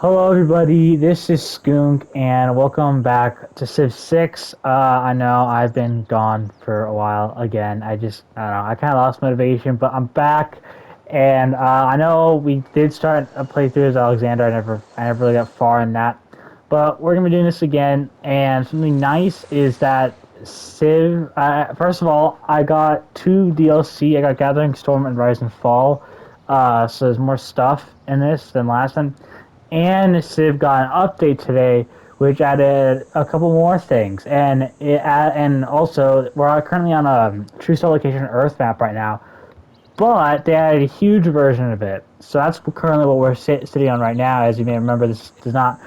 Hello everybody, this is Skunk and welcome back to Civ 6. I know I've been gone for a while again. I don't know, I kind of lost motivation, but I'm back. And I know we did start a playthrough as Alexander. I never really got far in that. But we're going to be doing this again. And something nice is that Civ, first of all, I got 2 DLC. I got Gathering Storm and Rise and Fall. So there's more stuff in this than last time. And Civ got an update today, which added a couple more things, and also we're currently on a TSL location Earth map right now, but they added a huge version of it. So that's currently what we're sitting on right now. As you may remember, this does not.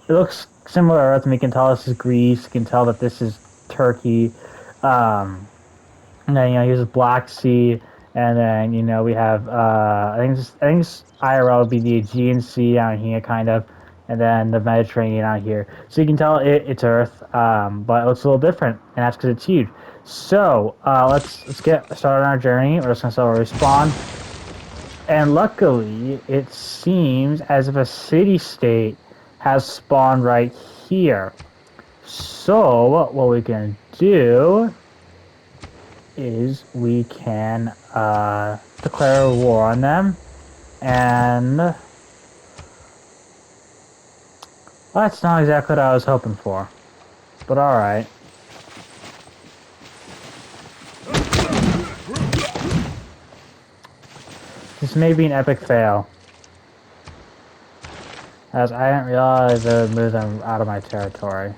It looks similar to Earth, and we can tell this is Greece. You can tell that this is Turkey. And then here's the Black Sea, and then we have I think IRL would be the Aegean Sea down here, kind of, and then the Mediterranean out here. So you can tell it's Earth, but it looks a little different, and that's because it's huge. So let's get started on our journey. We're just gonna start where we spawn, and luckily it seems as if a city-state has spawned right here. So what we can do is we can declare a war on them, and that's not exactly what I was hoping for, but alright. This may be an epic fail, as I didn't realize I would move them out of my territory.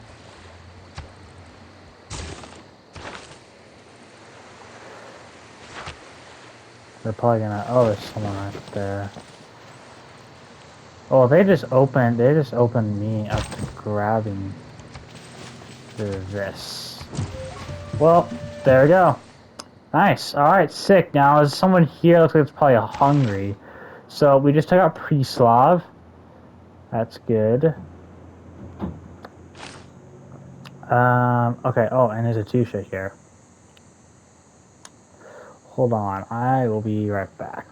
They're probably gonna... oh, there's someone right there. Oh, they just opened me up to grabbing this. Well, there we go. Nice. Alright, sick. Now, there's someone here. Looks like it's probably hungry. So, we just took out Pre-Slav. That's good. Okay. Oh, and there's a Tusha here. Hold on. I will be right back.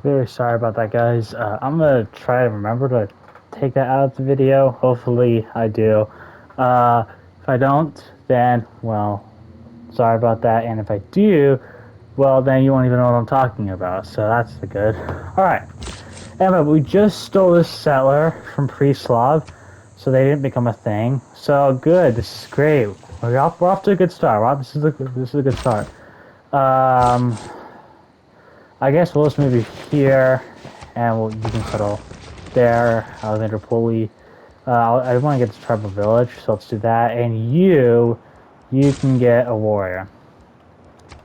Very sorry about that, guys. I'm gonna try to remember to take that out of the video. Hopefully I do. If I don't, then, well, sorry about that. And if I do, well, then you won't even know what I'm talking about. So that's the good. Alright. Anyway, we just stole this settler from Pre-Slav, so they didn't become a thing. So good. This is great. We're off to a good start. This is a good start. I guess we'll just move you here, and you can settle there, Alexander Pulley. I want to get this tribal village, so let's do that. And you can get a warrior.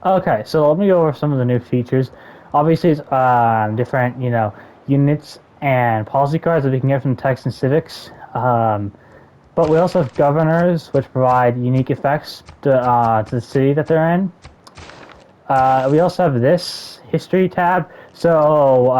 Okay, so let me go over some of the new features. Obviously, it's different, units and policy cards that we can get from text and civics. But we also have governors, which provide unique effects to the city that they're in. We also have this history tab. So,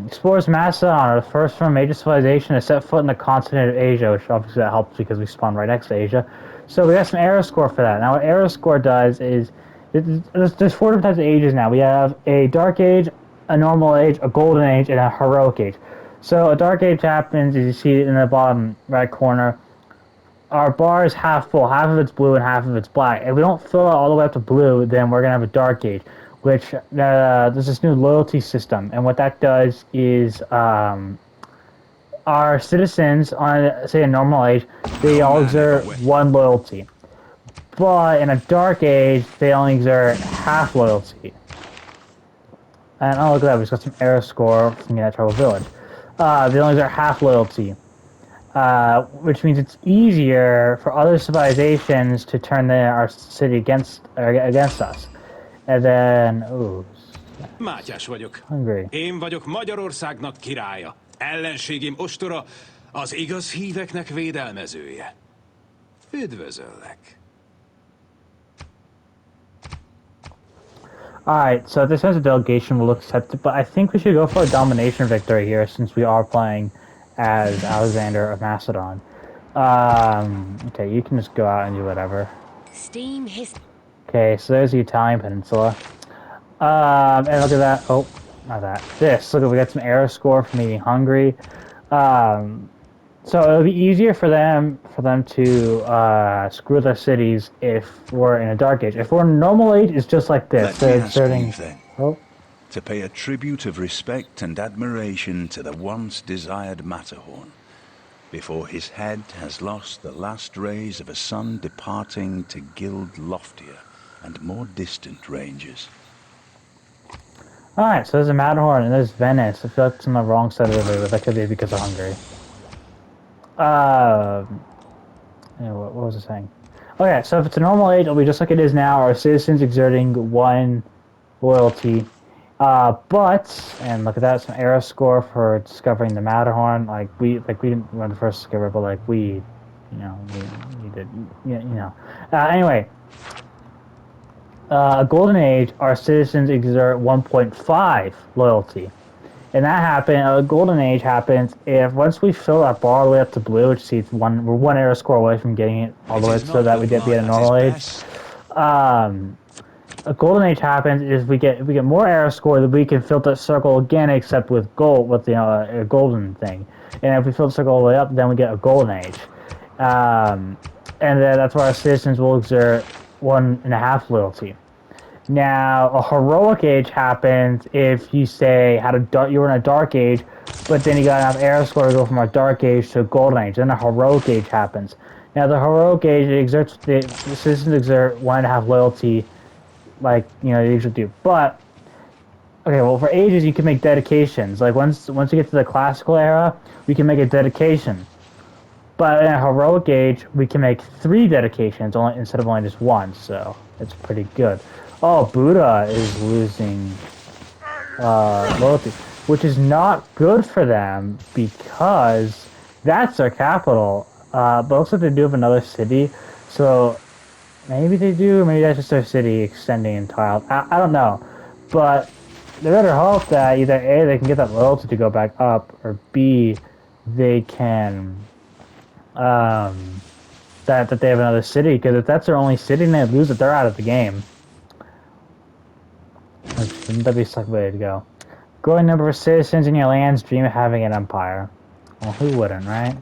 explorers Macedon are the first from major civilization to set foot in the continent of Asia, which obviously that helps because we spawn right next to Asia. So we got some arrow score for that. Now, what arrow score does is there's 4 different types of ages now. We have a dark age, a normal age, a golden age, and a heroic age. So a dark age happens, as you see in the bottom right corner. Our bar is half full. Half of it's blue and half of it's black. If we don't fill it all the way up to blue, then we're going to have a dark age. which there's this new loyalty system, and what that does is our citizens on, say, a normal age, they No all man ever exert went. one loyalty, but in a dark age, they only exert half loyalty. And oh, look at that, we just got some error score from that tribal village. They only exert half loyalty, which means it's easier for other civilizations to turn our city against us. And then, ooh, Mátyás vagyok. hungry. Én vagyok Magyarországnak királya. Ellenségim ostora, az igaz híveknek védelmezője. Üdvözöllek. Alright, so this has a delegation will accept it, but I think we should go for a domination victory here since we are playing as Alexander of Macedon. Okay, you can just go out and do whatever. Steam his. Okay, so there's the Italian peninsula. And look at that. Oh, not that. This. Look, we got some error score from being hungry. So it'll be easier for them to screw their cities if we're in a dark age. If we're in a normal age, it's just like this. Let me ask inserting. you then, Oh, to pay a tribute of respect and admiration to the once desired Matterhorn, before his head has lost the last rays of a sun departing to gild loftier and more distant ranges. alright. So there's a Matterhorn and there's Venice. I feel like it's on the wrong side of the river. That could be because of Hungary. What was I saying? Okay, so if it's a normal age, it'll be just like it is now. Our citizens exerting one loyalty. But and look at that, some error score for discovering the Matterhorn. We didn't want the first discover, but like we did. Anyway, a golden age, our citizens exert 1.5 loyalty. And that happened. A golden age happens if once we fill that bar all the way up to blue, which sees we're one error score away from getting it all the way so that we get be at a normal age. A golden age happens is we get more error score that we can fill the circle again, except with gold with the a golden thing. And if we fill the circle all the way up, then we get a golden age. And then that's why our citizens will exert 1.5 loyalty. Now, a heroic age happens if you say you were in a dark age, but then you got enough error score to go from a dark age to a golden age. Then a heroic age happens. Now, the heroic age the citizens exert 1.5 loyalty, like they usually do. But okay, well, for ages you can make dedications. Like once you get to the classical era, we can make a dedication. But in a heroic age, we can make 3 dedications instead of only just 1. So it's pretty good. Oh, Buddha is losing loyalty, which is not good for them because that's their capital. But looks like they do have another city, so maybe they do, or maybe that's just their city extending in tile. I don't know, but they better hope that either A, they can get that loyalty to go back up, or B, they can that they have another city, because if that's their only city and they lose it, they're out of the game. That'd be a suck way to go. Growing number of citizens in your lands dream of having an empire. Well, who wouldn't, right?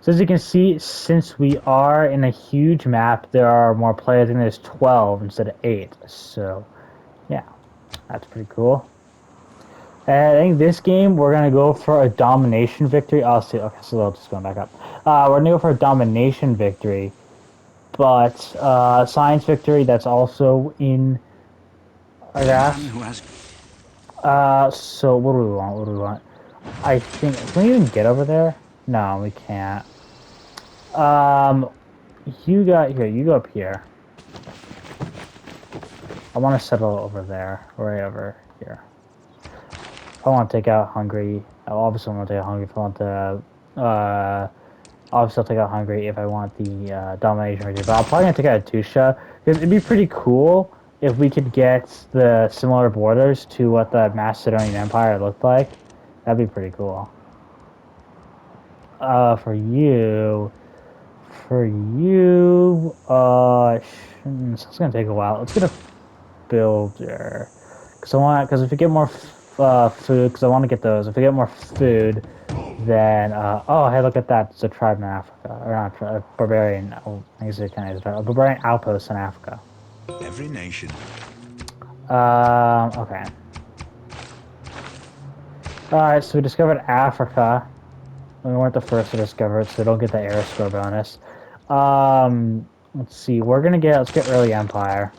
So as you can see, since we are in a huge map, there are more players. I think there's 12 instead of 8. So, yeah, that's pretty cool. And I think this game, we're going to go for a domination victory. I'll see. Okay, so just going back up. We're going to go for a domination victory. But science victory, that's also in... So what do we want? I think, can we even get over there? No, we can't. You go up here. I want to settle over there, right over here. If I want to take out Hungary, obviously I want to take out Hungary. If I want to, obviously I'll take out Hungary if I want the domination region. But I'm probably gonna take out Tusha because it'd be pretty cool if we could get the similar borders to what the Macedonian Empire looked like. That'd be pretty cool. For you, it's gonna take a while. Let's get a builder, because if we get more food, because I want to get those. If we get more food, then oh hey, look at that! It's a tribe in Africa, or not a barbarian. Oh, I guess it kind of is a barbarian outpost in Africa. Every nation. Okay. Alright, so we discovered Africa. We weren't the first to discover it, so don't get the air score bonus. Let's see. Let's get early Empire.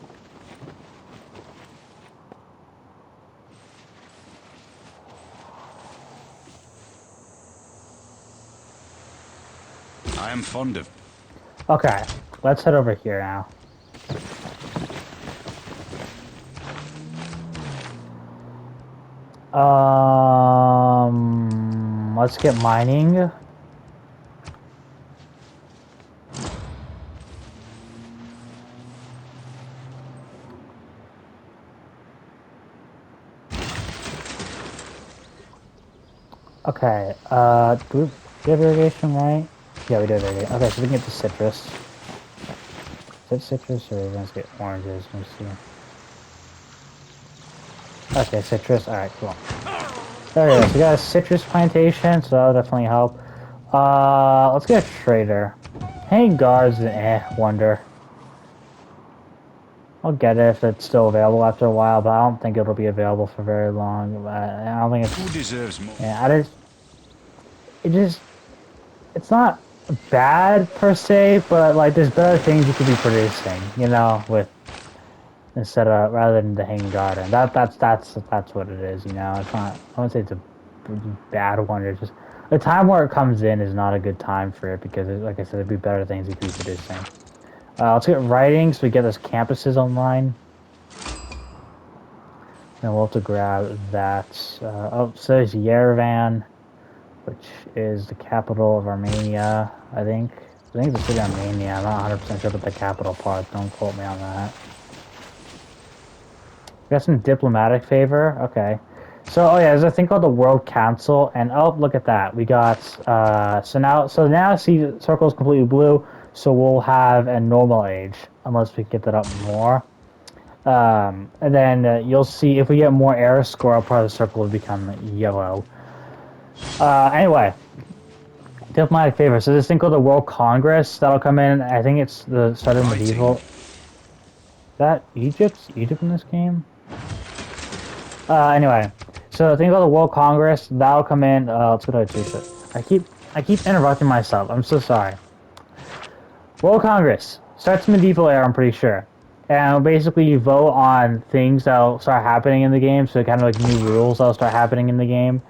I am fond of... Okay, let's head over here now. Let's get mining. Okay, do we have irrigation, right? Yeah, we do have irrigation. Okay, so we can get the citrus. Is it citrus, or are we gonna get oranges? Let me see. Okay, citrus. Alright, cool. There it is. We got a citrus plantation, so that'll definitely help. Let's get a trader. Hanging guards, wonder. I'll get it if it's still available after a while, but I don't think it'll be available for very long. I don't think Who it's... deserves more? Yeah, it's not bad per se, but like there's better things you could be producing, you know, with rather than the hanging garden. That's what it is, you know. It's not. I wouldn't say it's a bad one. It's just the time where it comes in is not a good time for it because, like I said, there'd be better things you could be producing. Let's get writing so we get those campuses online. And we'll have to grab that. Oh, so there's Yerevan, which is the capital of Armenia, I think. I think it's the city of Armenia. I'm not 100% sure about the capital part. Don't quote me on that. We got some diplomatic favor. Okay. So, oh yeah, there's a thing called the World Council, and oh, look at that. We got, so now see the circle is completely blue, so we'll have a normal age, unless we get that up more. And then you'll see if we get more error score, part of the circle will become yellow. Anyway, diplomatic favor. So this thing called the World Congress that'll come in. I think it's the start of medieval. Is that Egypt? Egypt in this game? Anyway, so the thing called the World Congress that'll come in. Let's go to Tuesday. I keep interrupting myself. I'm so sorry. World Congress starts medieval era. I'm pretty sure. And basically, you vote on things that'll start happening in the game, so kind of like new rules that'll start happening in the game.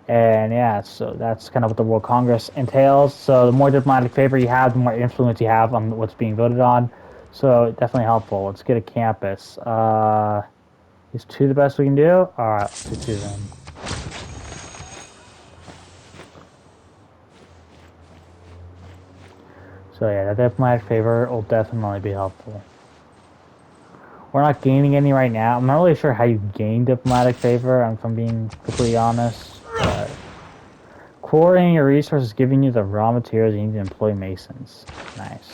And yeah, so that's kind of what the World Congress entails. So the more diplomatic favor you have, the more influence you have on what's being voted on. So definitely helpful. Let's get a campus. Is 2 the best we can do? Alright, let's do 2 then. So yeah, that diplomatic favor will definitely be helpful. We're not gaining any right now. I'm not really sure how you gain diplomatic favor, if I'm being completely honest. But quarrying your resources, giving you the raw materials you need to employ masons. Nice.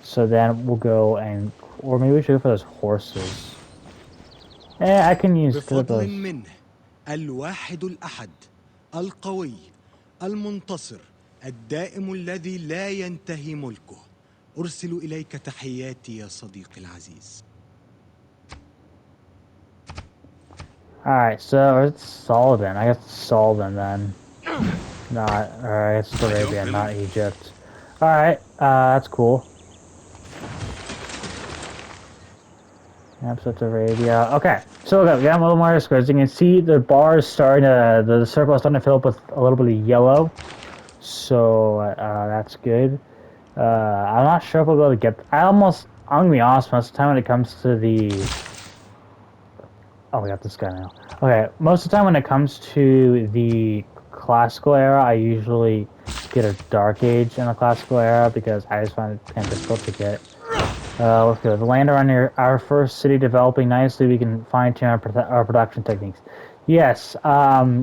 So then we'll go and, or maybe we should go for those horses. I can use بفضل منه الواحد الأحد القوي المنتصر الدائم الذي لا ينتهي ملكه. أرسل إليك تحياتي يا صديقي العزيز. Alright, so it's Solomon. I guess Solomon then. Not, or I guess it's Arabia, not Egypt. Alright, that's cool. Yep, so it's Arabia. Okay, so look, we got a little more scores. You can see the bar is starting to, the circle is starting to fill up with a little bit of yellow. So, that's good. I'm not sure if we'll be able to get, I'm gonna be honest, most of the time when it comes to the, oh, we got this guy now. Okay, most of the time when it comes to the classical era, I usually get a dark age in the classical era because I just find it kind of difficult to get. Let's go. The land around here, our first city developing nicely. We can fine-tune our production techniques. Yes,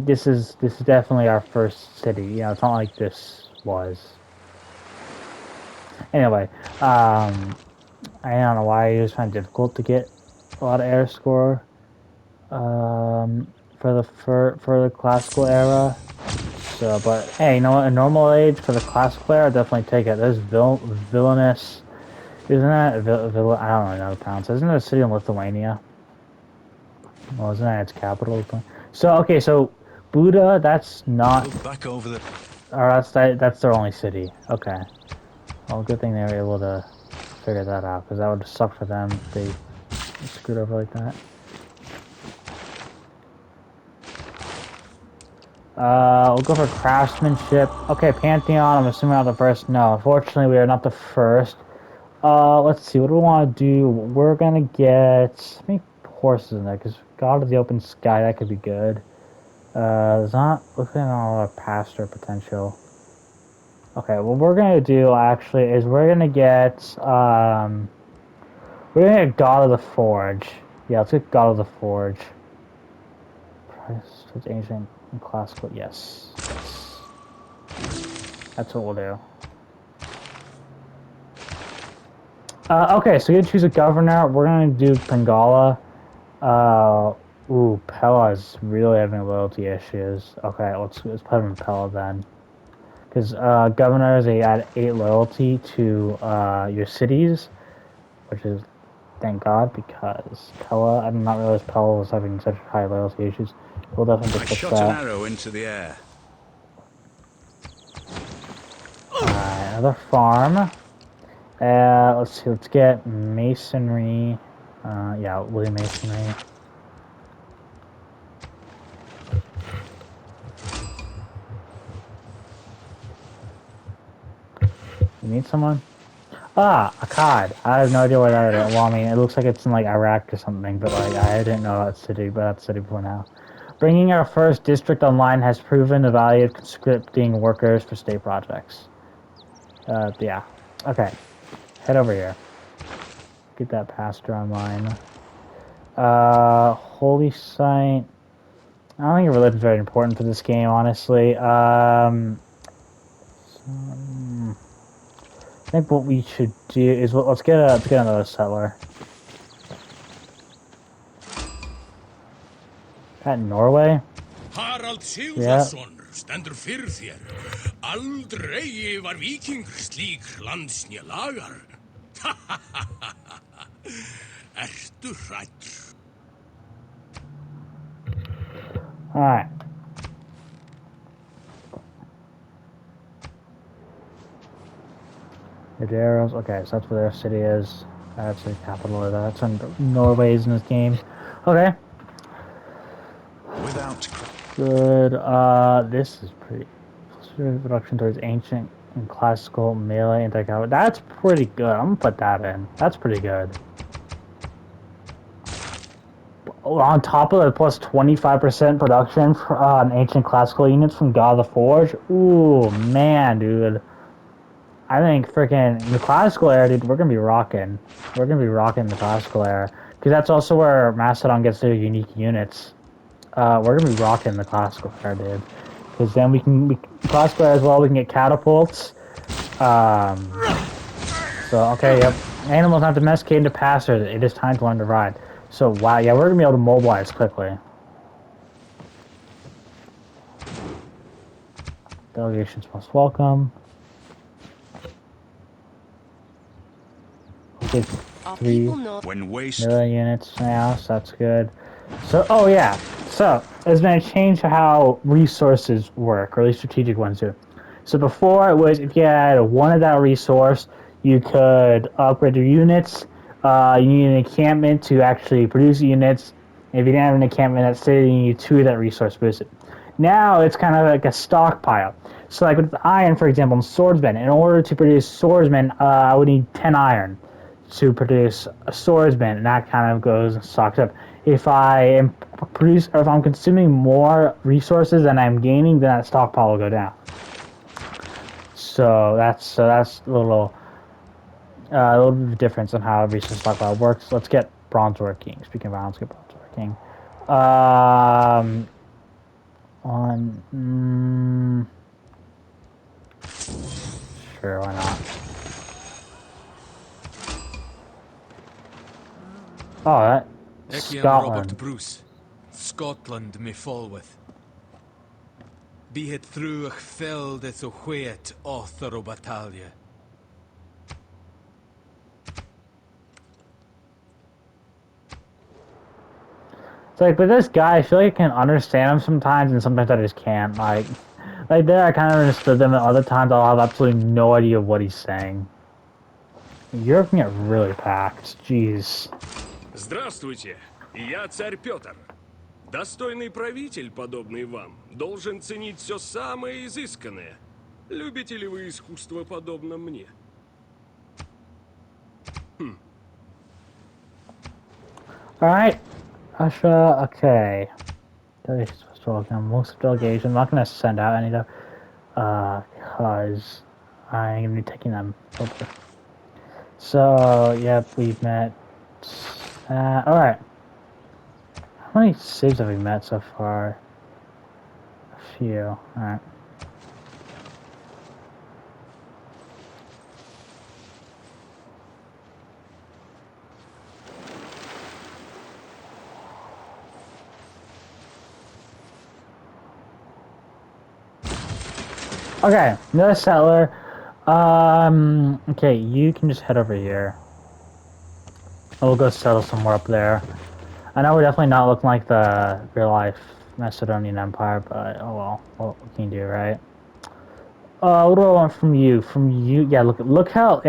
this is definitely our first city. You know, it's not like this was. Anyway, I don't know why I just find it difficult to get a lot of air score. For the classical era. So, but hey, you know what? A normal age for the classical era, definitely take it. There's villainous, isn't that? I don't really know how to pronounce it. Isn't there a city in Lithuania? Well, isn't that its capital? So okay, so Buddha, that's not. Look back over the... Or that's their only city. Okay. Well, good thing they were able to figure that out, because that would suck for them if they screwed over like that. We'll go for craftsmanship. Okay, Pantheon, I'm assuming I'm the first. No, unfortunately, we are not the first. Let's see, what do we want to do? We're gonna get... How many horses in there? Because God of the Open Sky, that could be good. There's not... Looking at a lot of pasture potential. Okay, what we're gonna do, actually, is we're gonna get, we're gonna get God of the Forge. Yeah, let's get God of the Forge. Price, it's ancient and classical, yes. Yes. That's what we'll do. Okay, so you choose a governor. We're gonna do Bengala. Pella is really having loyalty issues. Okay, let's put him in Pella then. Because governors, they add 8 loyalty to your cities, which is, thank God, because Pella, I did not realize Pella was having such high loyalty issues. We'll definitely I fix shot an that. arrow into the air. Alright, another farm. Let's see, let's get masonry. Yeah, woolly masonry. You need someone? Ah, Akkad. I have no idea where that is. Well, I mean, it looks like it's in, like, Iraq or something, but, like, I didn't know that city, but that's city before now. Bringing our first district online has proven the value of conscripting workers for state projects. Yeah. Okay. Head over here. Get that pasture online. Holy site. I don't think religion's very important for this game, honestly. I think what we should do is let's get another settler. That in Norway? Harald Yeah. Sigurðarson stendur fyrir þér. Aldrei var víkingur slík landsnja lagar. Ertu hræddur? Alright. Maderos. Okay, so that's where their city is. That's the capital of that. That's in Norway's in this game. Okay. Without... Good. This is pretty... Production towards ancient and classical melee anti-cavalry. That's pretty good. I'm gonna put that in. That's pretty good. On top of the plus 25% production for ancient classical units from God of the Forge. Ooh, man, dude. I think freaking the classical era, dude, we're gonna be rocking. We're gonna be rocking the classical era. Because that's also where Mastodon gets their unique units. We're gonna be rocking the classical era, dude. Because then we can classical era as well, we can get catapults. So, okay, yep. Animals not domesticated into pastors. It is time to learn to ride. So, wow, yeah, we're gonna be able to mobilize quickly. Delegations most welcome. Okay, 3 When waste... million units now, so that's good. So, oh yeah, so there's been a change to how resources work, or at least strategic ones do. So before it was, if you had one of that resource, you could upgrade your units. You need an encampment to actually produce units. If you didn't have an encampment in that city, you need 2 of that resource boosted. Now it's kind of like a stockpile. So like with iron, for example, in swordsmen, in order to produce swordsmen, I would need 10 iron to produce a swordsman, and that kind of goes and stocks up. If I'm consuming more resources than I'm gaining, then that stockpile will go down. So that's a little bit of a difference on how a resource stockpile works. Let's get bronze working. Speaking of bronze, let's get bronze working. Sure, why not? Oh, that Ek am Robert Scotland. Bruce. Scotland me Falworth. Be het through feld het so wheat author o battalia. like with this guy, I feel like I can understand him sometimes, and sometimes I just can't. Like there, I kind of understood them, and other times I'll have absolutely no idea what he's saying. Europe can get really packed. Jeez. Здравствуйте, я царь Петр. Достойный правитель, подобный вам, должен ценить все самое изысканное. Любите ли вы искусство, подобно мне? All right, Russia. Okay. Delegations was talking. Most delegations. I'm not gonna send out any though, cause I'm gonna be taking them over. So yep, we've met. All right. How many cities have we met so far? A few. All right. Okay, another settler. Okay, you can just head over here. We'll go settle somewhere up there. I know we're definitely not looking like the real life Macedonian Empire, but oh well, what can you do, right? What do I want from you? From you, yeah. Look how.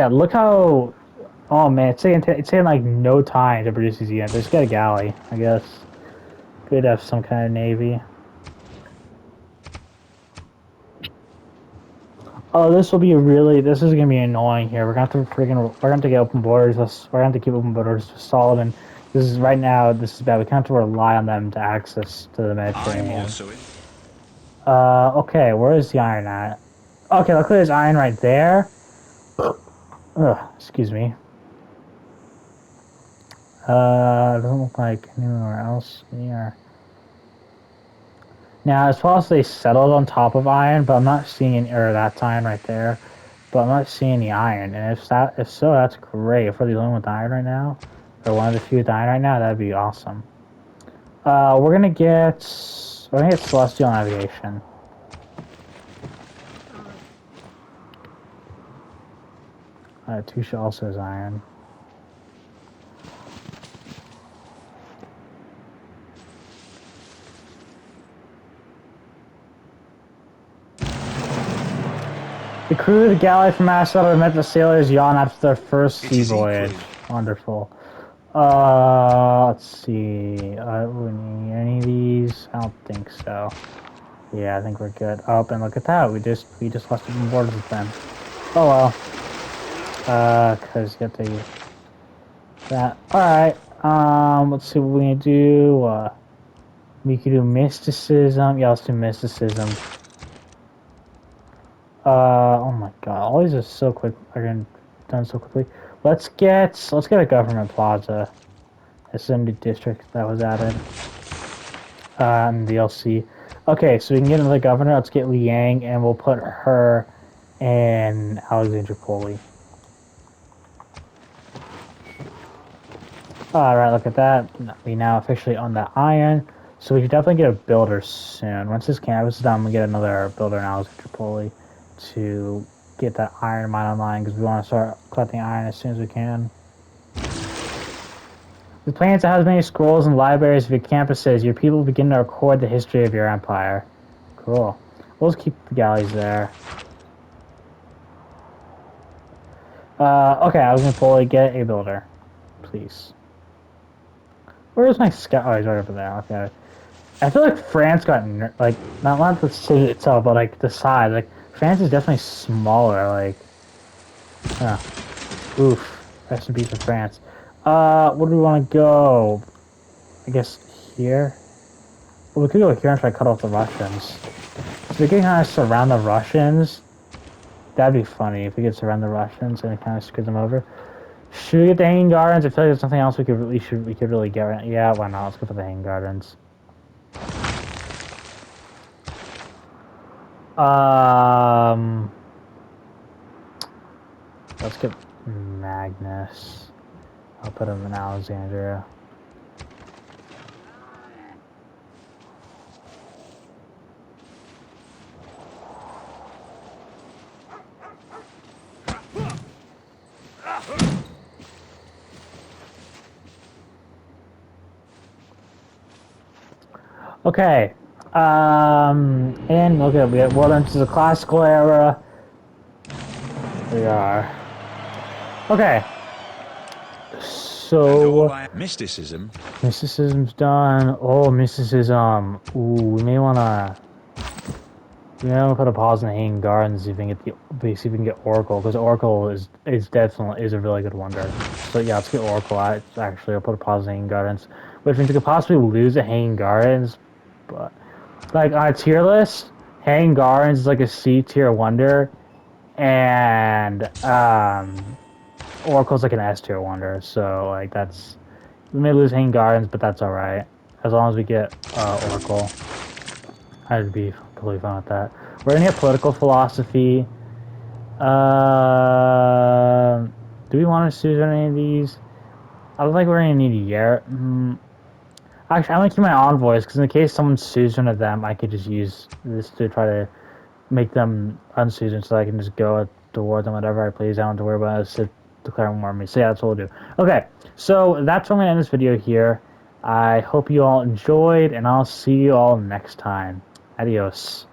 Oh man, it's taking like no time to produce these units. Just get a galley, I guess. Good to have some kind of navy. Oh, this will be really. This is gonna be annoying here. We're gonna have to get open borders. We're gonna have to keep open borders solid. And this is right now. This is bad. We can't have to rely on them to access to the I'm Mediterranean. also in. Okay. Where is the iron at? Okay, luckily there's iron right there. Ugh, excuse me. Doesn't look like anywhere else here. Now, it's possible they settled on top of iron, but I'm not seeing any, or that's iron right there. But I'm not seeing any iron, and if so, that's great. If we're the only one with iron right now, or one of the few with iron right now, that'd be awesome. We're gonna get celestial navigation. Tusha also has iron. The crew of the galley from Ascot met the sailors yawn after their first sea voyage. Wonderful. Let's see. Any of these? I don't think so. Yeah, I think we're good. Oh, and look at that. We just left open borders with them. Oh well. Cause you have to that. All right. Let's see what we can do. We could do mysticism. Yeah, let's do mysticism. Oh my god, all these are so quick. Are getting done so quickly. Let's get a government plaza. Assembly district that was added. And DLC. Okay, so we can get another governor. Let's get Liang, and we'll put her in Alexandria Poli. Alright, look at that. We now officially own the iron. So we should definitely get a builder soon. Once this campus is done, we get another builder in Alexandria Poli to get that iron mine online, because we want to start collecting iron as soon as we can. The plans that has many scrolls and libraries of your campuses. Your people begin to record the history of your empire. Cool. We'll just keep the galleys there. Okay, I was gonna fully get a builder. Please. Where's my scout? Oh, he's right over there. Okay. I feel like France got, like, not the city itself, but, like, the size. Like, France is definitely smaller, like... Huh. Oof. Rest in peace for France. Where do we want to go? I guess here? Well, we could go here and try to cut off the Russians. So we can kind of surround the Russians. That'd be funny if we could surround the Russians and kind of screw them over. Should we get the Hanging Gardens? I feel like there's something else we could really get right. Yeah, why not? Let's go for the Hanging Gardens. Let's get Magnus. I'll put him in Alexandria. Okay. And look at we have well into the classical era. We are. Okay. And all So I mysticism. mysticism's done. Oh, mysticism. Ooh, we may wanna put a pause in the Hanging Garden and see if we can get see if we can get Oracle, because Oracle is definitely is a really good wonder. So yeah, let's get Oracle out. Actually, I'll put a pause in the Hanging Gardens, which means we could possibly lose the Hanging Gardens, but like on a tier list, Hanging Gardens is like a C tier wonder, and Oracle's like an S tier wonder. So like that's we may lose Hanging Gardens, but that's all right as long as we get Oracle. I'd be completely fine with that. We're gonna get political philosophy. Uh, do we want to choose any of these? I was like we're gonna need a year. Actually, I'm gonna keep my envoys because in the case someone sues one of them, I could just use this to try to make them unsuited, so I can just go towards them whatever I please. I don't have to worry about it. Declaring war on me. So yeah, that's what we'll do. Okay, so that's where I'm gonna end this video here. I hope you all enjoyed, and I'll see you all next time. Adios.